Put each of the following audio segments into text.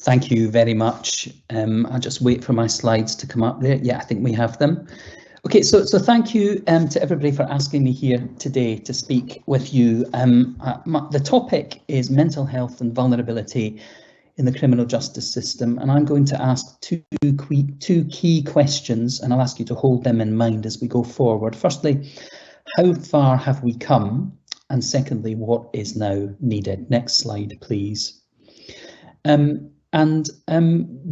Thank you very much. I'll just wait for my slides to come up there. Yeah, I think we have them. Okay, so thank you to everybody for asking me here today to speak with you. The topic is mental health and vulnerability in the criminal justice system, and I'm going to ask two key questions, and I'll ask you to hold them in mind as we go forward. Firstly, how far have we come? And secondly, what is now needed? Next slide, please.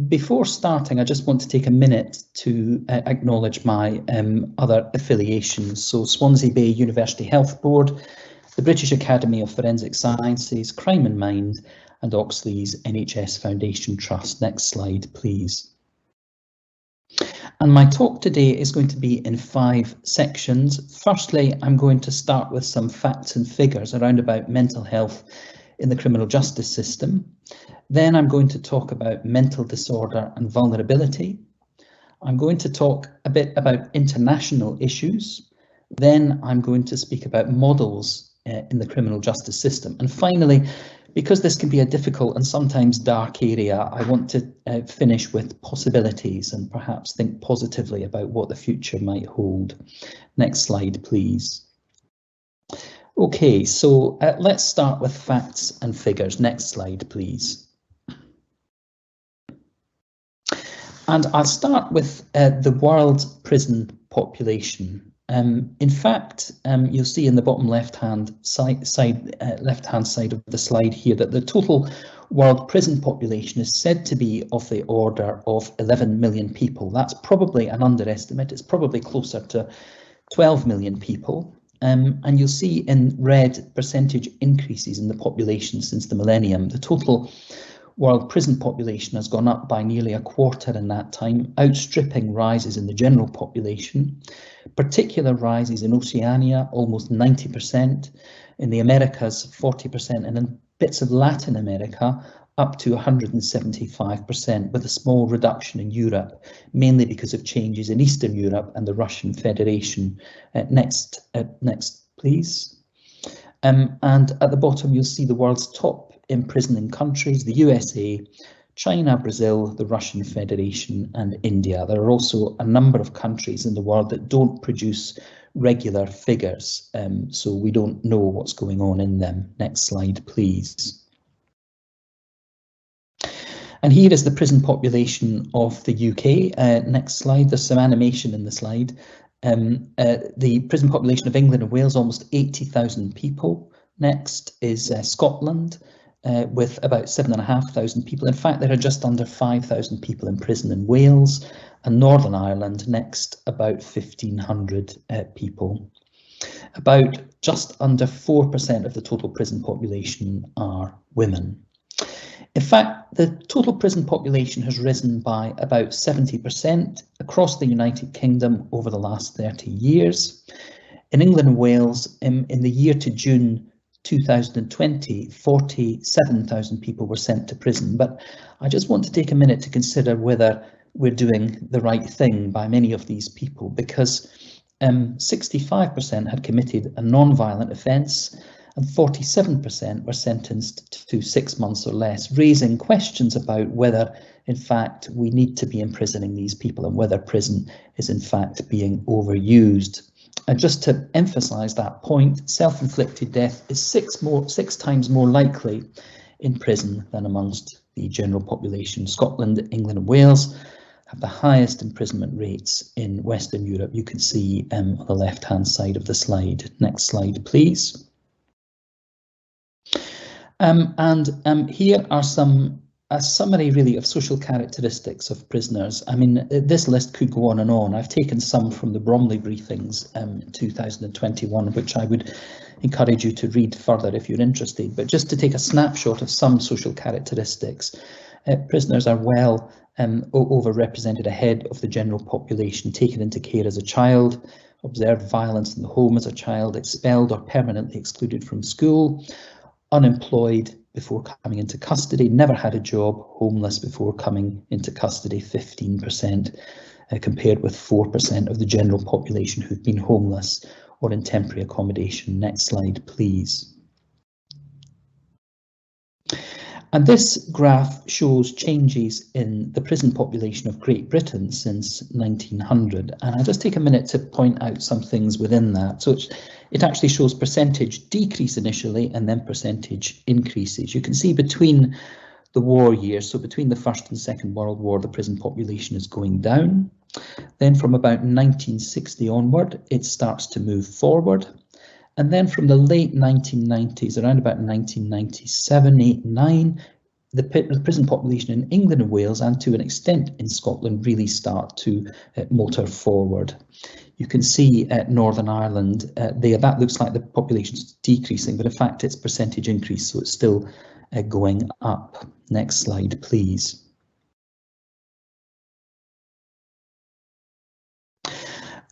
Before starting, I just want to take a minute to acknowledge my other affiliations. So Swansea Bay University Health Board, the British Academy of Forensic Sciences, Crime and Mind, and Oxleas NHS Foundation Trust. Next slide, please. And my talk today is going to be in 5 sections. Firstly, I'm going to start with some facts and figures around about mental health in the criminal justice system. Then I'm going to talk about mental disorder and vulnerability. I'm going to talk a bit about international issues. Then I'm going to speak about models in the criminal justice system. And finally, because this can be a difficult and sometimes dark area, I want to finish with possibilities and perhaps think positively about what the future might hold. Next slide, please. Okay, so let's start with facts and figures. Next slide, please. And I'll start with the world prison population. In fact, you'll see in the bottom left-hand side of the slide here that the total world prison population is said to be of the order of 11 million people. That's probably an underestimate. It's probably closer to 12 million people. And you'll see in red percentage increases in the population since the millennium. The total world prison population has gone up by nearly 1/4 in that time, outstripping rises in the general population. Particular rises in Oceania, almost 90%, in the Americas 40%, and in bits of Latin America up to 175%, with a small reduction in Europe, mainly because of changes in Eastern Europe and the Russian Federation. Next, please. And at the bottom, you'll see the world's top imprisoning countries: the USA, China, Brazil, the Russian Federation, and India. There are also a number of countries in the world that don't produce regular figures, so we don't know what's going on in them. Next slide, please. And here is the prison population of the UK. Next slide. There's some animation in the slide. The prison population of England and Wales, almost 80,000 people. Next is Scotland, with about 7,500 people. In fact, there are just under 5,000 people in prison in Wales, and Northern Ireland next, about 1,500 people. About just under 4% of the total prison population are women. In fact, the total prison population has risen by about 70% across the United Kingdom over the last 30 years. In England and Wales, in the year to June 2020, 47,000 people were sent to prison. But I just want to take a minute to consider whether we're doing the right thing by many of these people, because 65% had committed a non-violent offence and 47% were sentenced to 6 months or less, raising questions about whether, in fact, we need to be imprisoning these people and whether prison is, in fact, being overused. And just to emphasise that point, self-inflicted death is six times more likely in prison than amongst the general population. Scotland, England and Wales have the highest imprisonment rates in Western Europe. You can see on the left-hand side of the slide. Next slide, please. Here are a summary really of social characteristics of prisoners. I mean, this list could go on and on. I've taken some from the Bromley briefings in 2021, which I would encourage you to read further if you're interested. But just to take a snapshot of some social characteristics, prisoners are well overrepresented ahead of the general population, taken into care as a child, observed violence in the home as a child, expelled or permanently excluded from school, unemployed before coming into custody, never had a job, homeless before coming into custody, 15%, compared with 4% of the general population who've been homeless or in temporary accommodation. Next slide, please. And this graph shows changes in the prison population of Great Britain since 1900. And I'll just take a minute to point out some things within that. So it actually shows percentage decrease initially and then percentage increases. You can see between the war years, so between the First and Second World War, the prison population is going down. Then from about 1960 onward, it starts to move forward. And then from the late 1990s, around about 1997, 8, 9, the prison population in England and Wales, and to an extent in Scotland, really start to motor forward. You can see Northern Ireland there, that looks like the population's decreasing, but in fact it's percentage increase, so it's still going up. Next slide, please.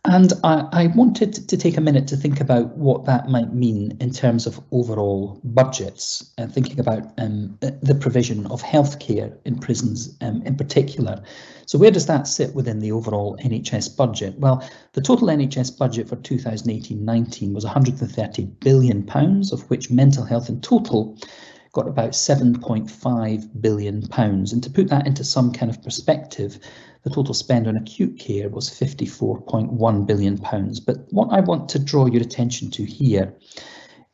And I wanted to take a minute to think about what that might mean in terms of overall budgets, thinking about the provision of healthcare in prisons in particular. So where does that sit within the overall NHS budget? Well, the total NHS budget for 2018-19 was £130 billion, of which mental health in total got about £7.5 billion. And to put that into some kind of perspective, the total spend on acute care was £54.1 billion. But what I want to draw your attention to here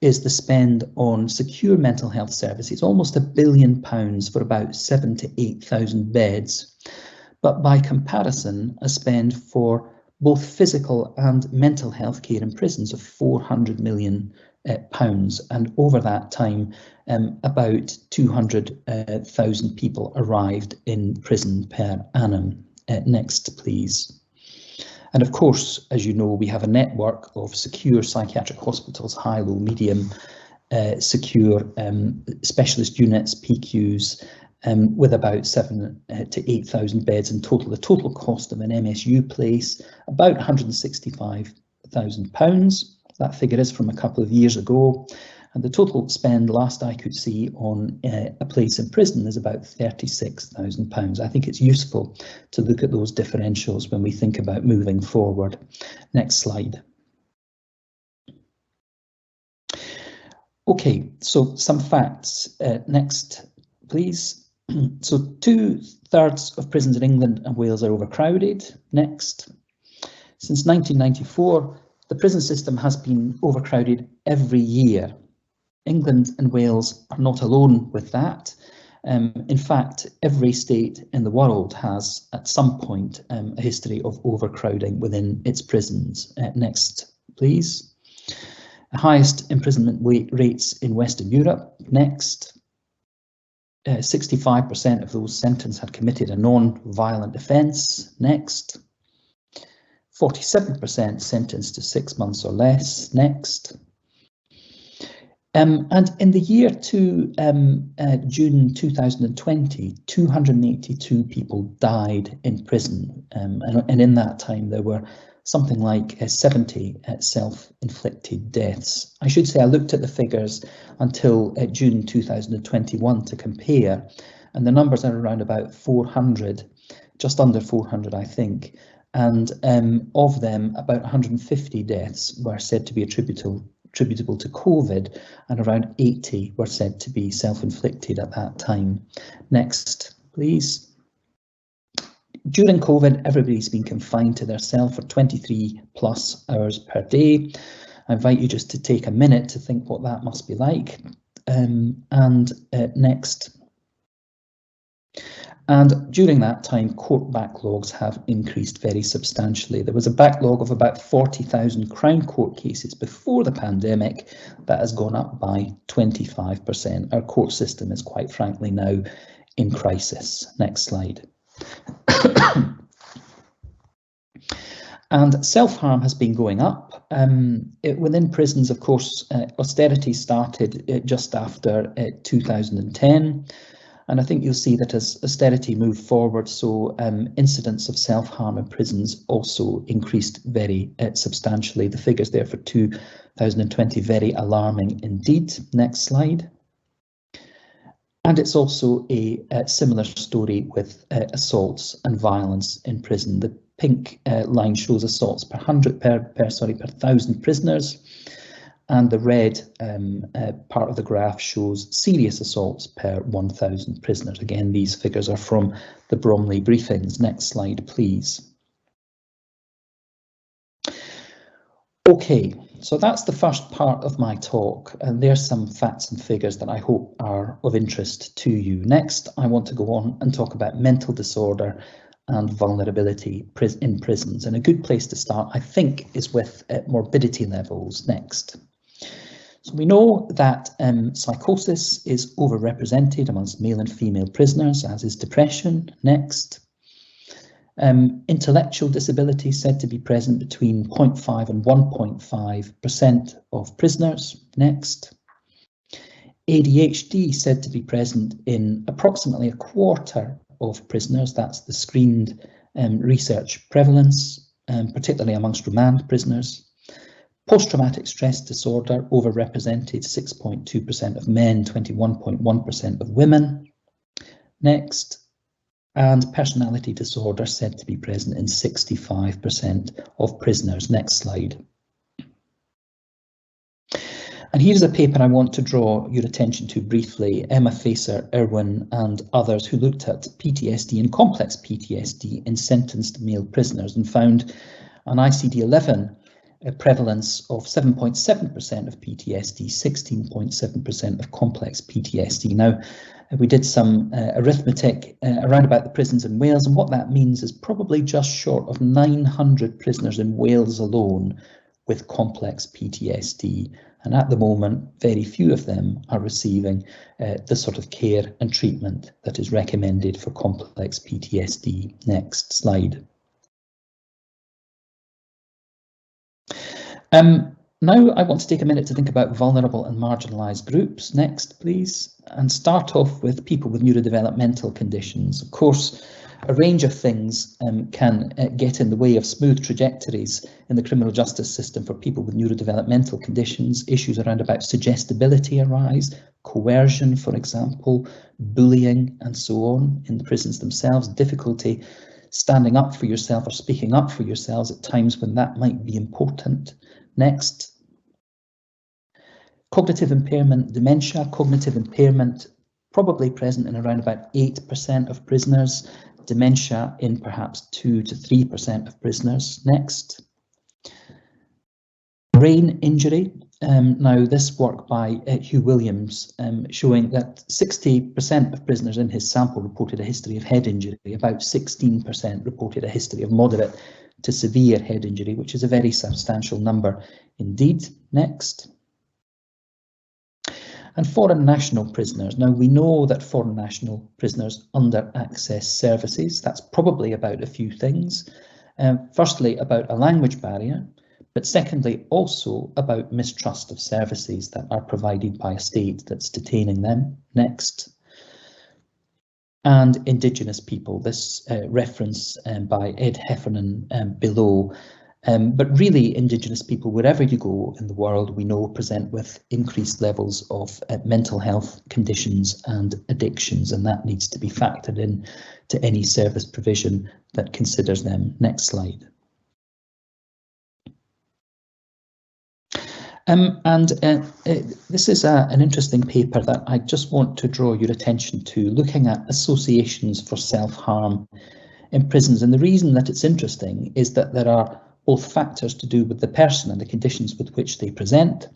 is the spend on secure mental health services, almost £1 billion for about 7,000 to 8,000 beds. But by comparison, a spend for both physical and mental health care in prisons of £400 million. And over that time, about 200,000 people arrived in prison per annum. Next, please. And of course, as you know, we have a network of secure psychiatric hospitals, high, low, medium, secure specialist units, PQs, with about 7,000 to 8,000 beds in total. The total cost of an MSU place, about £165,000. That figure is from a couple of years ago. And the total spend, last I could see, on a place in prison is about £36,000. I think it's useful to look at those differentials when we think about moving forward. Next slide. Okay, so some facts. Next, please. So 2/3 of prisons in England and Wales are overcrowded. Next. Since 1994, the prison system has been overcrowded every year. England and Wales are not alone with that. In fact, every state in the world has, at some point, a history of overcrowding within its prisons. Next, please. Highest imprisonment rates in Western Europe. Next. 65% of those sentenced had committed a non-violent offence. Next. 47% sentenced to 6 months or less. Next. And in the year to June 2020, 282 people died in prison. And in that time, there were something like 70 self-inflicted deaths. I should say I looked at the figures until June 2021 to compare, and the numbers are around about 400, just under 400, I think. And of them, about 150 deaths were said to be attributable to COVID, and around 80 were said to be self-inflicted at that time. Next, please. During COVID, everybody's been confined to their cell for 23 plus hours per day. I invite you just to take a minute to think what that must be like. Next. And during that time, court backlogs have increased very substantially. There was a backlog of about 40,000 Crown Court cases before the pandemic. That has gone up by 25%. Our court system is quite frankly now in crisis. Next slide. And self-harm has been going up. Within prisons, of course, austerity started just after 2010. And I think you'll see that as austerity moved forward, so incidents of self-harm in prisons also increased very substantially. The figures there for 2020, very alarming indeed. Next slide. And it's also a similar story with assaults and violence in prison. The pink line shows assaults per 1,000 prisoners. and the red part of the graph shows serious assaults per 1,000 prisoners. Again, these figures are from the Bromley briefings. Next slide, please. Okay, so that's the first part of my talk, and there's some facts and figures that I hope are of interest to you. Next, I want to go on and talk about mental disorder and vulnerability in prisons. And a good place to start, I think, is with morbidity levels. Next. So we know that psychosis is overrepresented amongst male and female prisoners, as is depression. Next. Intellectual disability said to be present between 0.5 and 1.5% of prisoners. Next. ADHD said to be present in approximately a quarter of prisoners. That's the screened research prevalence, particularly amongst remand prisoners. Post-traumatic stress disorder overrepresented 6.2% of men, 21.1% of women. Next. And personality disorder said to be present in 65% of prisoners. Next slide. And here's a paper I want to draw your attention to briefly. Emma Facer, Irwin and others who looked at PTSD and complex PTSD in sentenced male prisoners and found an ICD-11 prevalence of 7.7% of PTSD, 16.7% of complex PTSD. Now, we did some arithmetic around about the prisons in Wales, and what that means is probably just short of 900 prisoners in Wales alone with complex PTSD. And at the moment, very few of them are receiving the sort of care and treatment that is recommended for complex PTSD. Next slide. Now I want to take a minute to think about vulnerable and marginalised groups. Next, please. And start off with people with neurodevelopmental conditions. Of course, a range of things can get in the way of smooth trajectories in the criminal justice system for people with neurodevelopmental conditions. Issues around about suggestibility arise, coercion, for example, bullying and so on in the prisons themselves, difficulty standing up for yourself or speaking up for yourselves at times when that might be important. Next. Cognitive impairment, dementia. Cognitive impairment probably present in around about 8% of prisoners. Dementia in perhaps 2 to 3% of prisoners. Next. Brain injury. Now this work by Hugh Williams showing that 60% of prisoners in his sample reported a history of head injury. About 16% reported a history of moderate to severe head injury, which is a very substantial number indeed. Next. And foreign national prisoners. Now we know that foreign national prisoners under access services, that's probably about a few things. Firstly, about a language barrier, but secondly, also about mistrust of services that are provided by a state that's detaining them. Next. And Indigenous people, this reference by Ed Heffernan below. But really, Indigenous people, wherever you go in the world, we know present with increased levels of mental health conditions and addictions, and that needs to be factored in to any service provision that considers them. Next slide. This is an interesting paper that I just want to draw your attention to, looking at associations for self-harm in prisons. And the reason that it's interesting is that there are both factors to do with the person and the conditions with which they present,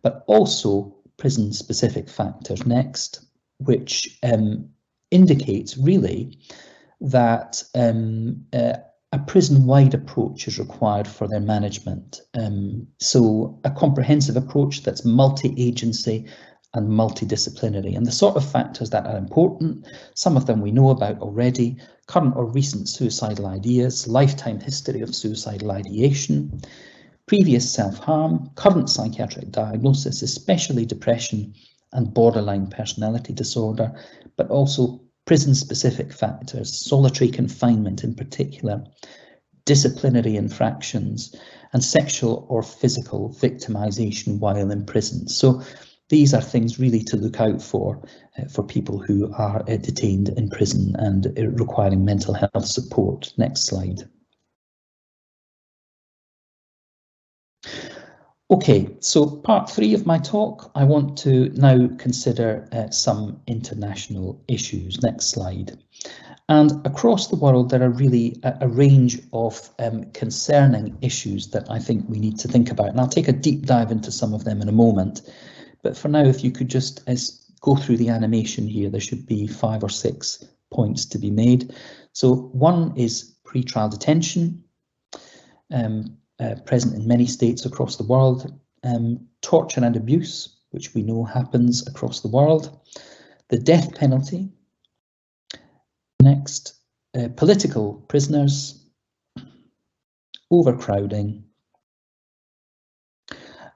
but also prison-specific factors next, which indicates really that a prison-wide approach is required for their management. So a comprehensive approach that's multi-agency and multidisciplinary. And the sort of factors that are important, some of them we know about already: current or recent suicidal ideas, lifetime history of suicidal ideation, previous self-harm, current psychiatric diagnosis, especially depression and borderline personality disorder, but also prison-specific factors, solitary confinement in particular, disciplinary infractions, and sexual or physical victimization while in prison. So these are things really to look out for people who are detained in prison and requiring mental health support. Next slide. Okay, so part 3 of my talk, I want to now consider some international issues. Next slide. And across the world, there are really a range of concerning issues that I think we need to think about. And I'll take a deep dive into some of them in a moment. But for now, if you could just go through the animation here, there should be 5 or 6 points to be made. So one is pre-trial detention, present in many states across the world, torture and abuse, which we know happens across the world, the death penalty. Next, political prisoners, overcrowding,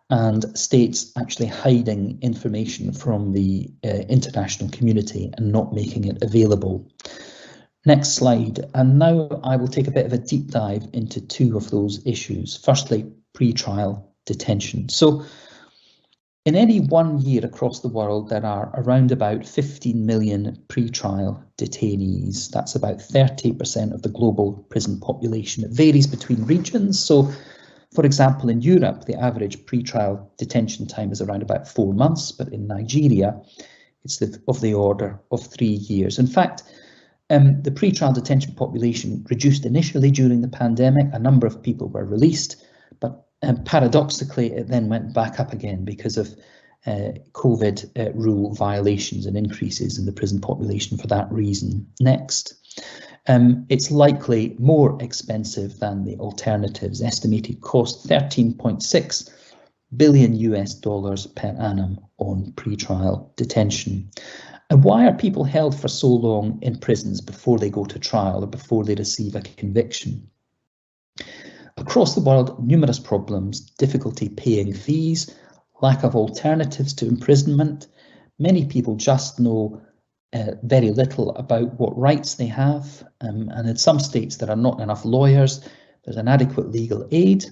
and states actually hiding information from the international community and not making it available. Next slide, and now I will take a bit of a deep dive into 2 of those issues. Firstly, pre-trial detention. So in any 1 year across the world, there are around about 15 million pre-trial detainees. That's about 30% of the global prison population. It varies between regions. So, for example, in Europe, the average pre-trial detention time is around about 4 months, but in Nigeria, it's of the order of 3 years. In fact, the pre-trial detention population reduced initially during the pandemic. A number of people were released, but paradoxically, it then went back up again because of COVID rule violations and increases in the prison population for that reason. Next, it's likely more expensive than the alternatives. Estimated cost $13.6 billion per annum on pre-trial detention. And why are people held for so long in prisons before they go to trial or before they receive a conviction? Across the world, numerous problems, difficulty paying fees, lack of alternatives to imprisonment. Many people just know very little about what rights they have, and in some states there are not enough lawyers, there's inadequate legal aid,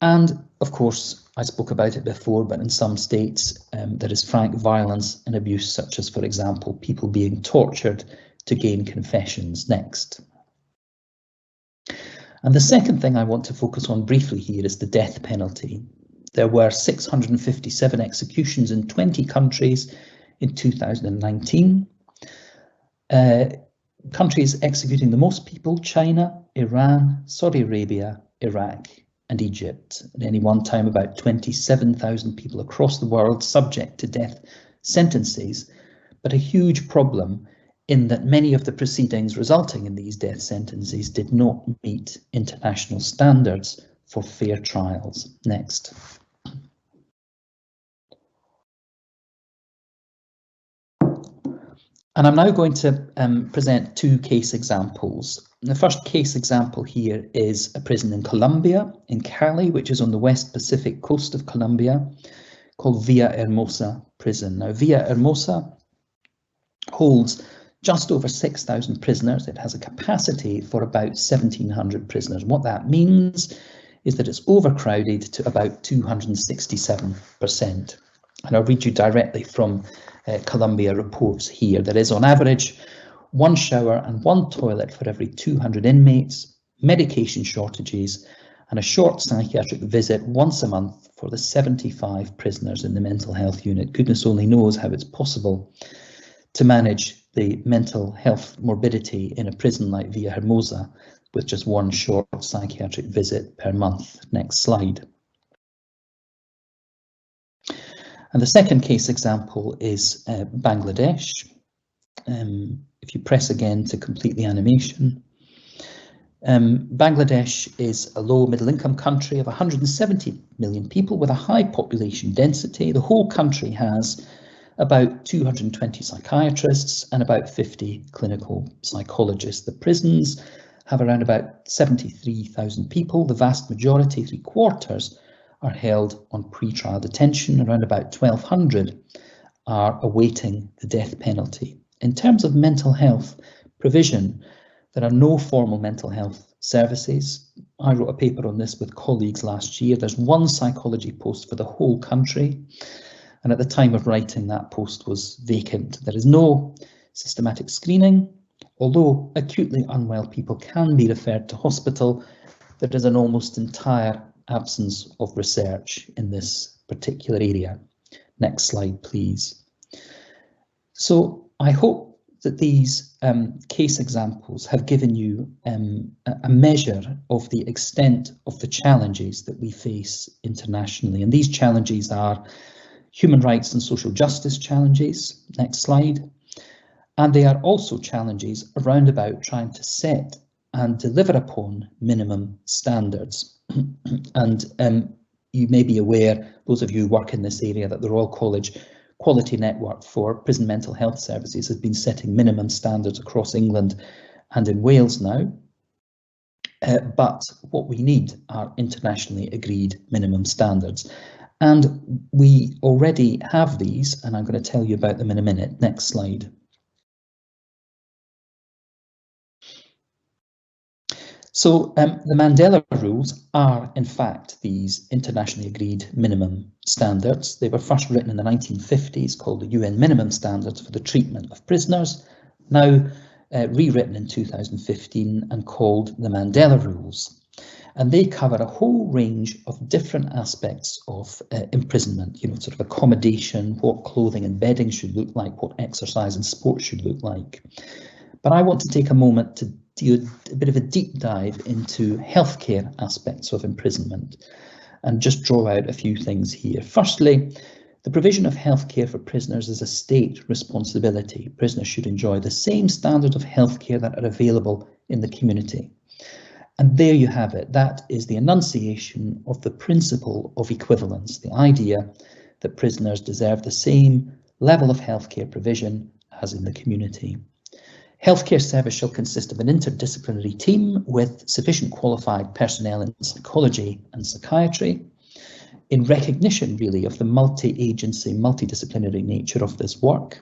and of course, I spoke about it before, but in some states there is frank violence and abuse, such as, for example, people being tortured to gain confessions. Next. And the second thing I want to focus on briefly here is the death penalty. There were 657 executions in 20 countries in 2019. Countries executing the most people: China, Iran, Saudi Arabia, Iraq, and Egypt. At any one time, about 27,000 people across the world subject to death sentences, but a huge problem in that many of the proceedings resulting in these death sentences did not meet international standards for fair trials. Next. And I'm now going to present 2 case examples. The first case example here is a prison in Colombia, in Cali, which is on the West Pacific coast of Colombia, called Villahermosa Prison. Now, Villahermosa holds just over 6,000 prisoners. It has a capacity for about 1,700 prisoners. What that means is that it's overcrowded to about 267%. And I'll read you directly from Colombia reports here. There is on average 1 shower and 1 toilet for every 200 inmates, medication shortages, and a short psychiatric visit once a month for the 75 prisoners in the mental health unit. Goodness only knows how it's possible to manage the mental health morbidity in a prison like Villahermosa with just 1 short psychiatric visit per month. Next slide. And the second case example is Bangladesh. If you press again to complete the animation. Bangladesh is a low middle income country of 170 million people with a high population density. The whole country has about 220 psychiatrists and about 50 clinical psychologists. The prisons have around about 73,000 people. The vast majority, 3/4, are held on pre-trial detention. Around about 1,200 are awaiting the death penalty. In terms of mental health provision, there are no formal mental health services. I wrote a paper on this with colleagues last year. There's 1 psychology post for the whole country. And at the time of writing, that post was vacant. There is no systematic screening. Although acutely unwell people can be referred to hospital, there is an almost entire absence of research in this particular area. Next slide, please. So I hope that these case examples have given you a measure of the extent of the challenges that we face internationally. And these challenges are human rights and social justice challenges. Next slide. And they are also challenges around about trying to set and deliver upon minimum standards. And you may be aware, those of you who work in this area, that the Royal College Quality Network for Prison Mental Health Services has been setting minimum standards across England and in Wales now. But what we need are internationally agreed minimum standards. And we already have these, and I'm going to tell you about them in a minute. Next slide. So the Mandela rules are, in fact, these internationally agreed minimum standards. They were first written in the 1950s, called the UN Minimum Standards for the Treatment of Prisoners, now rewritten in 2015 and called the Mandela Rules. And they cover a whole range of different aspects of imprisonment, you know, sort of accommodation, what clothing and bedding should look like, what exercise and sport should look like. But I want to take a moment to do a bit of a deep dive into healthcare aspects of imprisonment and just draw out a few things here. Firstly, the provision of healthcare for prisoners is a state responsibility. Prisoners should enjoy the same standard of healthcare that are available in the community. And there you have it. That is the enunciation of the principle of equivalence, the idea that prisoners deserve the same level of healthcare provision as in the community. Healthcare service shall consist of an interdisciplinary team with sufficient qualified personnel in psychology and psychiatry, in recognition really of the multi-agency, multidisciplinary nature of this work.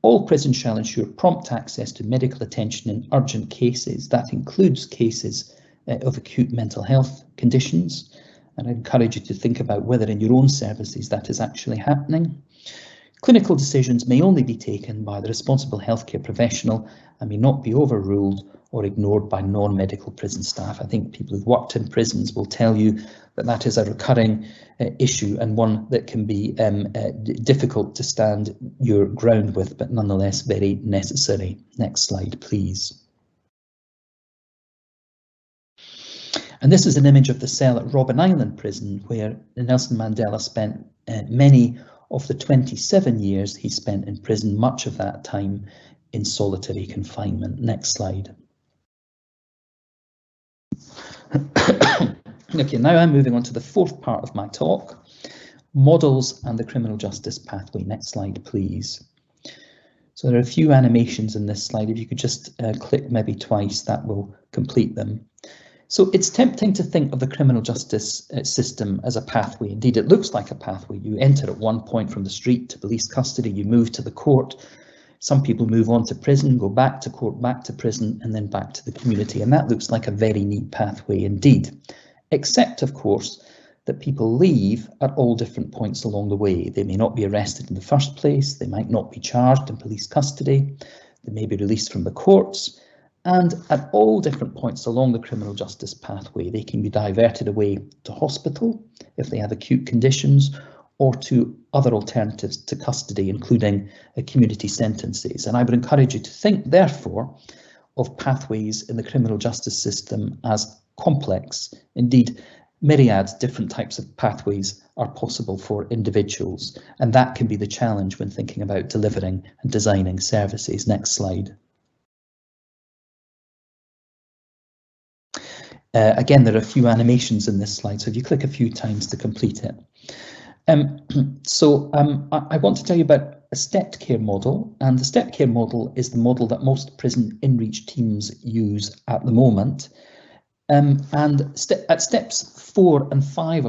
All prisons shall ensure prompt access to medical attention in urgent cases. That includes cases of acute mental health conditions. And I encourage you to think about whether in your own services that is actually happening. Clinical decisions may only be taken by the responsible healthcare professional and may not be overruled or ignored by non-medical prison staff. I think people who've worked in prisons will tell you that that is a recurring issue and one that can be difficult to stand your ground with, but nonetheless very necessary. Next slide, please. And this is an image of the cell at Robben Island Prison, where Nelson Mandela spent many of the 27 years he spent in prison, much of that time in solitary confinement. Next slide. Okay, now I'm moving on to the fourth part of my talk, models and the criminal justice pathway. Next slide, please. So there are a few animations in this slide. If you could just click maybe twice, that will complete them. So it's tempting to think of the criminal justice system as a pathway. Indeed, it looks like a pathway. You enter at one point from the street to police custody, you move to the court. Some people move on to prison, go back to court, back to prison, and then back to the community. And that looks like a very neat pathway indeed, except, of course, that people leave at all different points along the way. They may not be arrested in the first place. They might not be charged in police custody. They may be released from the courts. And at all different points along the criminal justice pathway, they can be diverted away to hospital if they have acute conditions, or to other alternatives to custody, including community sentences. And I would encourage you to think, therefore, of pathways in the criminal justice system as complex. Indeed, myriad different types of pathways are possible for individuals, and that can be the challenge when thinking about delivering and designing services. Next slide. Again, there are a few animations in this slide, so if you click a few times to complete it. I want to tell you about a stepped care model, and the stepped care model is the model that most prison in-reach teams use at the moment. At steps 4 and 5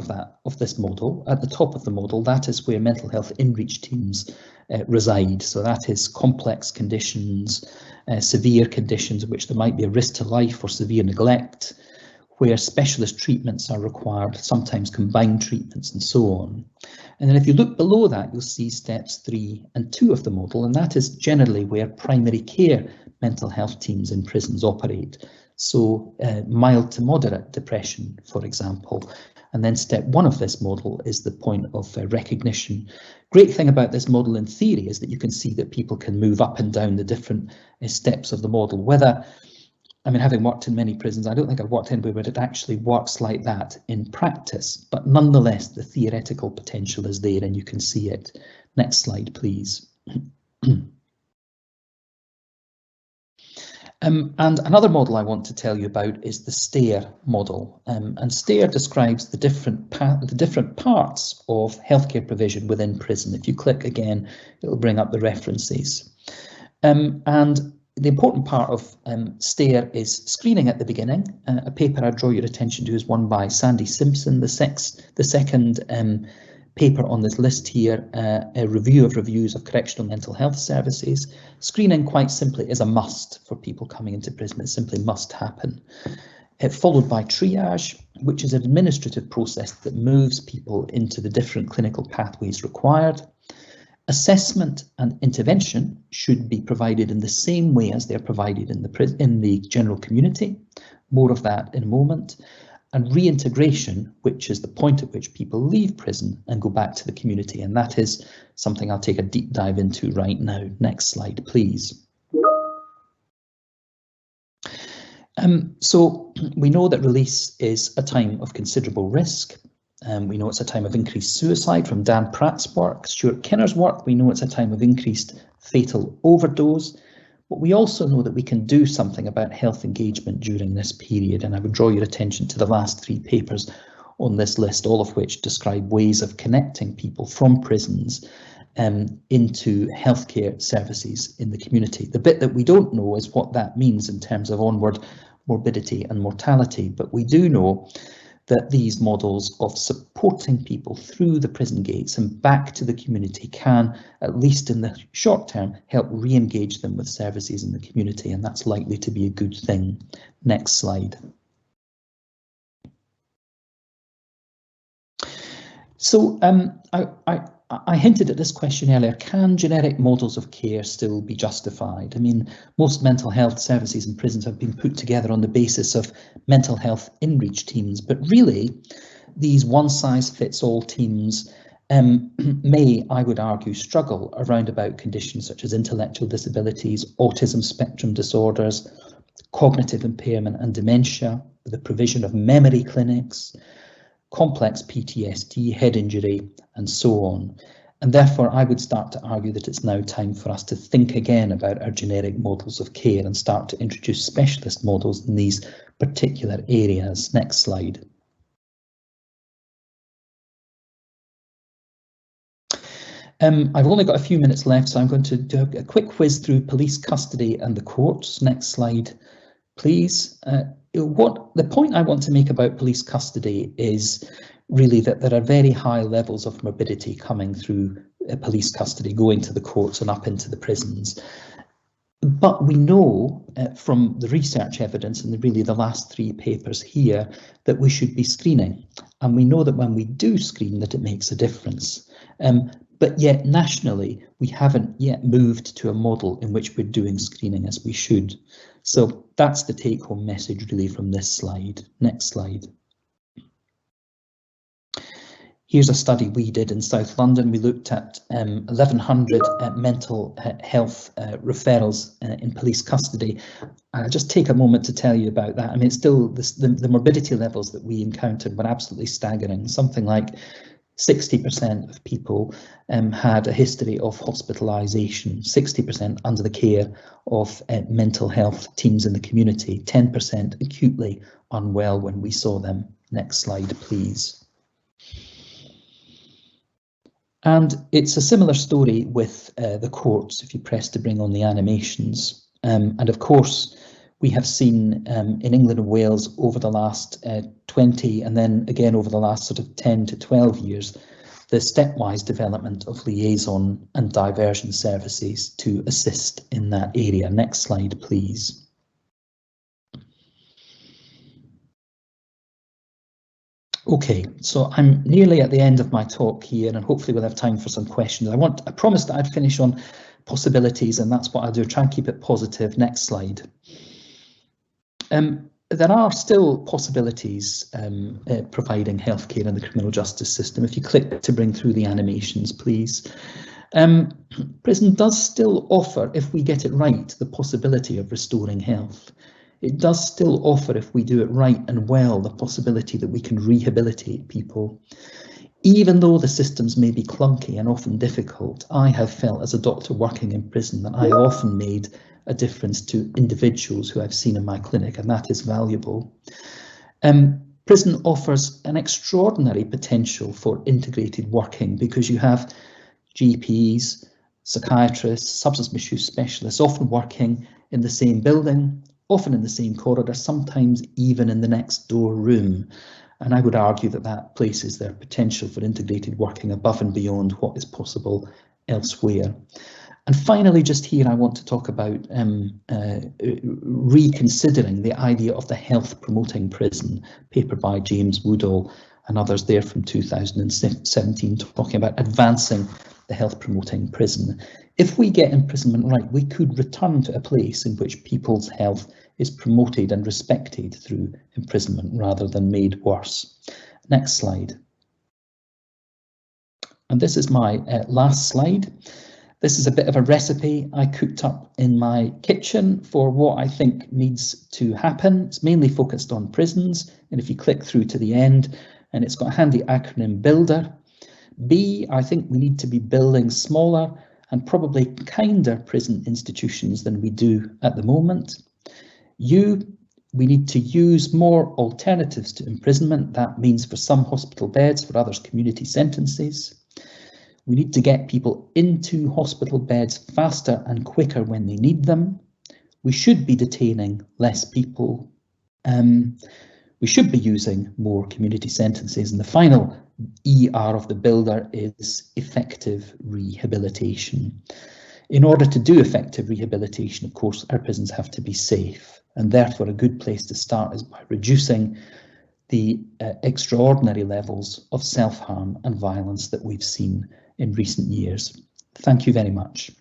of this model, at the top of the model, that is where mental health in-reach teams reside. So that is complex conditions, severe conditions in which there might be a risk to life or severe neglect, where specialist treatments are required, sometimes combined treatments and so on. And then if you look below that, you'll see steps 3 and 2 of the model, and that is generally where primary care mental health teams in prisons operate. So mild to moderate depression, for example. And then step 1 of this model is the point of recognition. Great thing about this model in theory is that you can see that people can move up and down the different steps of the model. Whether, I mean, having worked in many prisons, I don't think I've worked anywhere where it actually works like that in practice, but nonetheless, the theoretical potential is there and you can see it. Next slide, please. And another model I want to tell you about is the STARE model. And STARE describes the different parts of healthcare provision within prison. If you click again, it'll bring up the references. And the important part of STARE is screening at the beginning. A paper I draw your attention to is one by Sandy Simpson. The second paper on this list here, a review of reviews of correctional mental health services. Screening, quite simply, is a must for people coming into prison. It simply must happen. Followed by triage, which is an administrative process that moves people into the different clinical pathways required. Assessment and intervention should be provided in the same way as they're provided in the general community. More of that in a moment. And reintegration, which is the point at which people leave prison and go back to the community. And that is something I'll take a deep dive into right now. Next slide, please. So we know that release is a time of considerable risk. We know it's a time of increased suicide from Dan Pratt's work. Stuart Kinner's work, we know it's a time of increased fatal overdose. But we also know that we can do something about health engagement during this period, and I would draw your attention to the last 3 papers on this list, all of which describe ways of connecting people from prisons into healthcare services in the community. The bit that we don't know is what that means in terms of onward morbidity and mortality, but we do know that these models of supporting people through the prison gates and back to the community can, at least in the short term, help re-engage them with services in the community, and that's likely to be a good thing. Next slide. So I hinted at this question earlier. Can generic models of care still be justified? I mean, most mental health services in prisons have been put together on the basis of mental health in-reach teams, but really these one-size-fits-all teams may, I would argue, struggle around about conditions such as intellectual disabilities, autism spectrum disorders, cognitive impairment and dementia, the provision of memory clinics, complex PTSD, head injury, and so on. And therefore, I would start to argue that it's now time for us to think again about our generic models of care and start to introduce specialist models in these particular areas. Next slide. I've only got a few minutes left, so I'm going to do a quick whiz through police custody and the courts. Next slide, please. The point I want to make about police custody is really that there are very high levels of morbidity coming through police custody, going to the courts and up into the prisons. But we know from the research evidence and really the last 3 papers here that we should be screening. And we know that when we do screen that it makes a difference. But yet nationally, we haven't yet moved to a model in which we're doing screening as we should. So that's the take-home message really from this slide. Next slide. Here's a study we did in South London. We looked at 1,100 mental health referrals in police custody. I'll just take a moment to tell you about that. I mean, it's still the morbidity levels that we encountered were absolutely staggering. Something like 60% of people had a history of hospitalisation, 60% under the care of mental health teams in the community, 10% acutely unwell when we saw them. Next slide, please. And it's a similar story with the courts, if you press to bring on the animations. And of course, we have seen in England and Wales over the last 20 and then again over the last sort of 10 to 12 years, the stepwise development of liaison and diversion services to assist in that area. Next slide, please. Okay, so I'm nearly at the end of my talk here, and hopefully we'll have time for some questions. I promised that I'd finish on possibilities, and that's what I'll do. Try and keep it positive. Next slide. There are still possibilities providing healthcare in the criminal justice system. If you click to bring through the animations, please. Prison does still offer, if we get it right, the possibility of restoring health. It does still offer, if we do it right and well, the possibility that we can rehabilitate people. Even though the systems may be clunky and often difficult, I have felt as a doctor working in prison that I have often made a difference to individuals who I've seen in my clinic, and that is valuable. Prison offers an extraordinary potential for integrated working because you have GPs, psychiatrists, substance misuse specialists often working in the same building, often in the same corridor, sometimes even in the next door room. And I would argue that that places their potential for integrated working above and beyond what is possible elsewhere. And finally, just here, I want to talk about reconsidering the idea of the health promoting prison, paper by James Woodall and others there from 2017, talking about advancing the health promoting prison. If we get imprisonment right, we could return to a place in which people's health is promoted and respected through imprisonment rather than made worse. Next slide. And this is my last slide. This is a bit of a recipe I cooked up in my kitchen for what I think needs to happen. It's mainly focused on prisons, and if you click through to the end, and it's got a handy acronym builder. B, I think we need to be building smaller and probably kinder prison institutions than we do at the moment. U, we need to use more alternatives to imprisonment. That means for some hospital beds, for others community sentences. We need to get people into hospital beds faster and quicker when they need them. We should be detaining less people. We should be using more community sentences. And the final ER of the builder is effective rehabilitation. In order to do effective rehabilitation, of course, our prisons have to be safe. And therefore, a good place to start is by reducing the extraordinary levels of self-harm and violence that we've seen in recent years. Thank you very much.